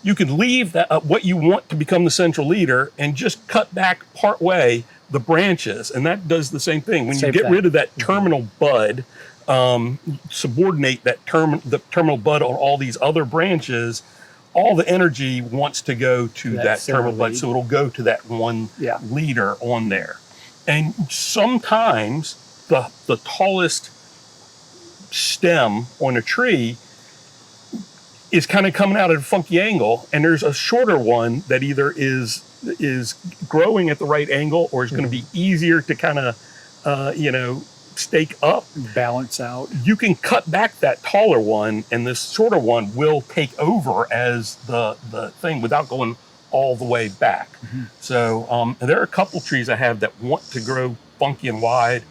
You can leave that what you want to become the central leader and just cut back part way the branches, and that does the same thing. When you get rid of that terminal bud, subordinate the terminal bud on all these other branches, all the energy wants to go to that terminal bud, so it'll go to that one leader on there. And sometimes the tallest stem on a tree is kind of coming out at a funky angle, and there's a shorter one that either is growing at the right angle, or is going to be easier to kind of stake up, Balance out. you can cut back that taller one, and this shorter one will take over as the thing without going all the way back. So there are a couple trees I have that want to grow funky and wide.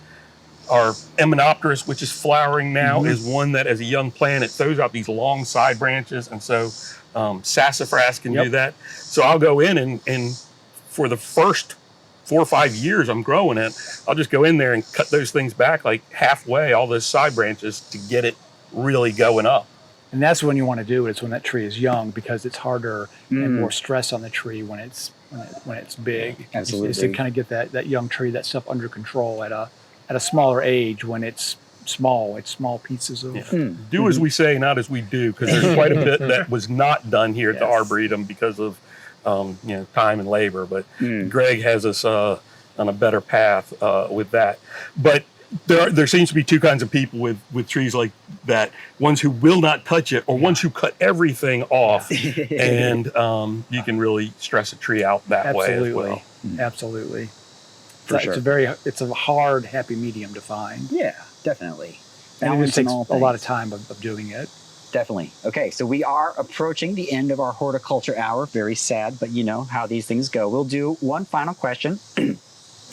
Our Eminopterus, which is flowering now, is one that as a young plant, it throws out these long side branches. And so sassafras can do that. So I'll go in and for the first 4 or 5 years I'm growing it, I'll just go in there and cut those things back like halfway, all those side branches, to get it really going up. And that's when you want to do it. It's when that tree is young, because it's harder and more stress on the tree when it's big. Absolutely. Is to kind of get that young tree, that stuff under control at a smaller age when it's small. It's small pieces of. Do as we say, not as we do, because there's quite a bit that was not done here at the Arboretum because of time and labor. But Greg has us on a better path with that. But there seems to be two kinds of people with trees like that: ones who will not touch it, or ones who cut everything off, and you can really stress a tree out that way as well. Absolutely. For sure. It's a hard, happy medium to find. Yeah, definitely. And it just takes Balance in all a lot of things. time of doing it. Definitely. Okay, so we are approaching the end of our horticulture hour. Very sad, but you know how these things go. We'll do one final question,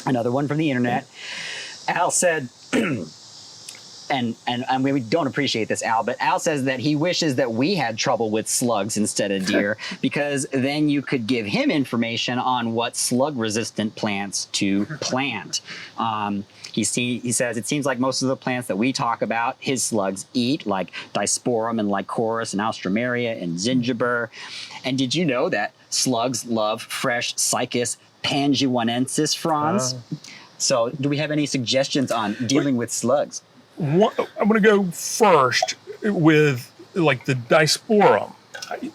another one from the internet. Al said, and we don't appreciate this, Al, but Al says that he wishes that we had trouble with slugs instead of deer, because then you could give him information on what slug-resistant plants to plant. He says it seems like most of the plants that we talk about, his slugs eat, like Disporum and Lycoris and Alstroemeria and Zingiber. And did you know that slugs love fresh Cycas panguinensis fronds? So do we have any suggestions on dealing with slugs? I'm going to go first with like the Disporum.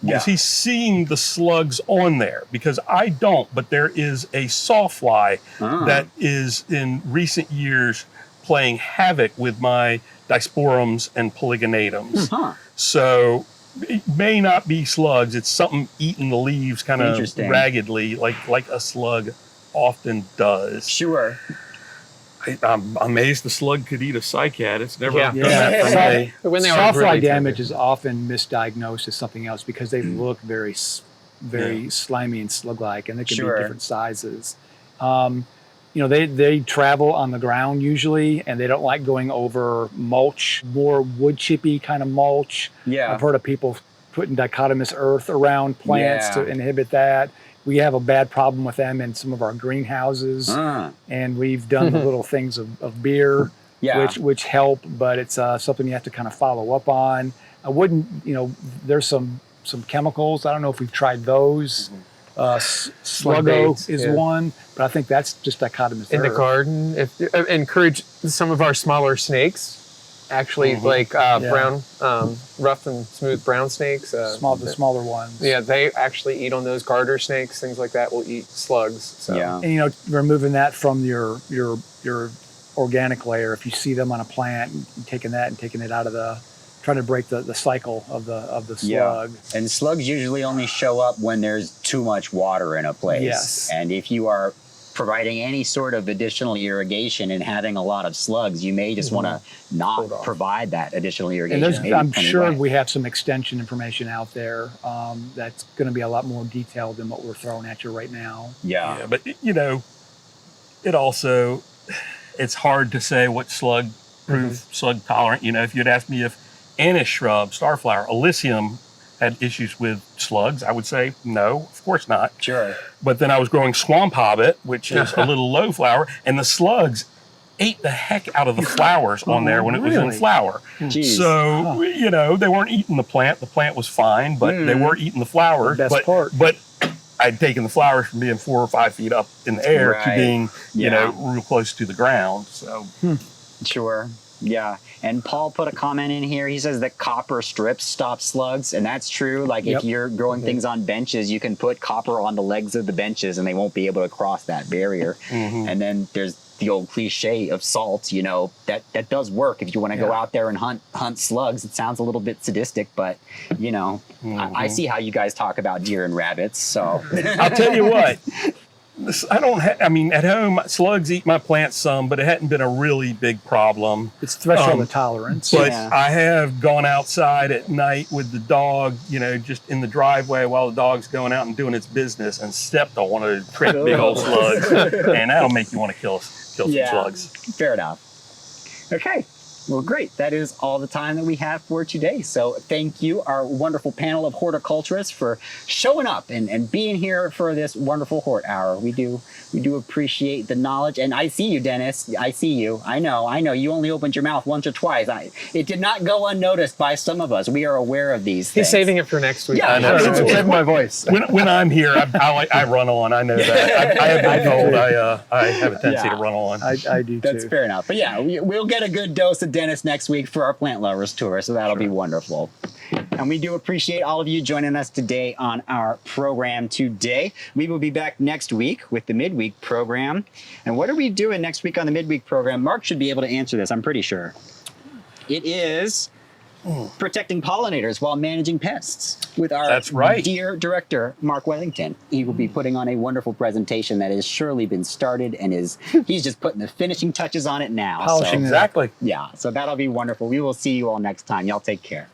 Is he seeing the slugs on there? Because I don't, but there is a sawfly that is in recent years playing havoc with my Disporums and Polygonatums. So it may not be slugs. It's something eating the leaves kind of raggedly, like a slug often does. Sure. I'm amazed the slug could eat a cycad. It's never done that for me. When they are Sawfly really damage tender. is often misdiagnosed as something else because they look very slimy and slug-like, and they can be different sizes. They travel on the ground usually, and they don't like going over mulch, more wood chippy kind of mulch. Yeah. I've heard of people putting dichotomous earth around plants to inhibit that. We have a bad problem with them in some of our greenhouses, and we've done the little things of beer, which help, but it's something you have to kind of follow up on. I wouldn't, there's some chemicals. I don't know if we've tried those. Sluggo is one, but I think that's just dichotomous In the earth. garden, encourage some of our smaller snakes. Actually, brown, rough and smooth brown snakes. The smaller ones. Yeah, they actually eat on those garter snakes. Things like that will eat slugs. So. Yeah. And removing that from your organic layer. If you see them on a plant, and taking it out of trying to break the cycle of the slug. And slugs usually only show up when there's too much water in a place. Yes. And if you are providing any sort of additional irrigation and having a lot of slugs, you may just want to not provide that additional irrigation. And I'm sure we have some extension information out there that's going to be a lot more detailed than what we're throwing at you right now. Yeah. But it also, it's hard to say what slug-proof, slug-tolerant. If you'd asked me if anise shrub, starflower, Elysium had issues with slugs, I would say no, of course not. Sure. But then I was growing swamp hobbit, which is a little low flower, and the slugs ate the heck out of the flowers on there when it was in flower. Jeez. So, they weren't eating the plant. The plant was fine, but they were eating the flowers. The best part. But I'd taken the flowers from being 4 or 5 feet up in the air to being, real close to the ground. So. Sure. Yeah. And Paul put a comment in here. He says that copper strips stop slugs, and that's true. Like if you're growing things on benches, you can put copper on the legs of the benches and they won't be able to cross that barrier. And then there's the old cliche of salt, that does work if you want to go out there and hunt slugs. It sounds a little bit sadistic, but I see how you guys talk about deer and rabbits. So I'll tell you what, I mean, at home, slugs eat my plants some, but it hadn't been a really big problem. It's threshold of tolerance. But Yeah. I have gone outside at night with the dog, just in the driveway while the dog's going out and doing its business, and stepped on one of the great big old slugs, and that'll make you want to kill some slugs. Fair enough. Okay. Well, great. That is all the time that we have for today. So thank you, our wonderful panel of horticulturists, for showing up and being here for this wonderful Hort Hour. We do appreciate the knowledge. And I see you, Dennis. I see you. I know. You only opened your mouth once or twice. It did not go unnoticed by some of us. We are aware of these things. He's saving it for next week. Yeah, I know. Save my voice. When I'm here, I run on. I know that. I have been told I have a tendency to run on. I do That's too. fair enough. But yeah, we'll get a good dose of Dennis next week for our plant lovers tour, so that'll be wonderful. And we do appreciate all of you joining us today on our program today. We will be back next week with the Midweek program. And what are we doing next week on the Midweek program? Mark should be able to answer this, I'm pretty sure. It is protecting pollinators while managing pests with our That's right. dear director, Mark Weathington. He will be putting on a wonderful presentation that has surely been started and he's just putting the finishing touches on it now. Polishing So, it. Exactly. yeah, so that'll be wonderful. We will see you all next time. Y'all take care.